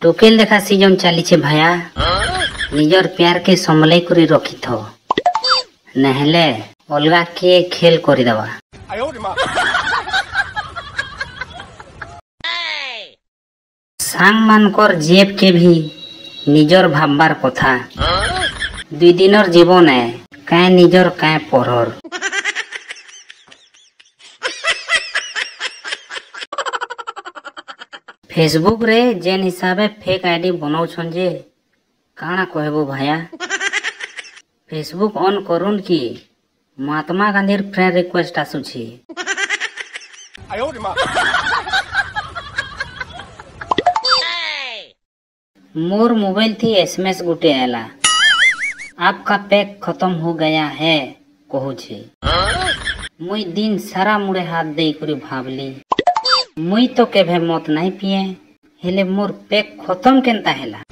टोकेल देखा सीजन चली भाया निजर प्यार के संभले करी रखी थो नहले अलगा के खेल करी दवा सांग मानकर जेब के भी निजर भाबबार कथा दुई दिनर जीवन है काय निजर काय परर फेसबुक रे जेन हिसाबे फेक आईडी बनाउछन जे काना कहबो भाया फेसबुक ऑन करूँ कि महात्मा गांधी फ्रेंड रिक्वेस्ट आसुछि मोर मोबाइल थी एसएमएस गुटे आला आपका पैक खत्म हो गया है कहू छे मुई दिन सारा मुड़े हाथ दे करी भाबली मुई तो केभे मत नहीं पिए हेले मोर पैक खत्म केनता हैला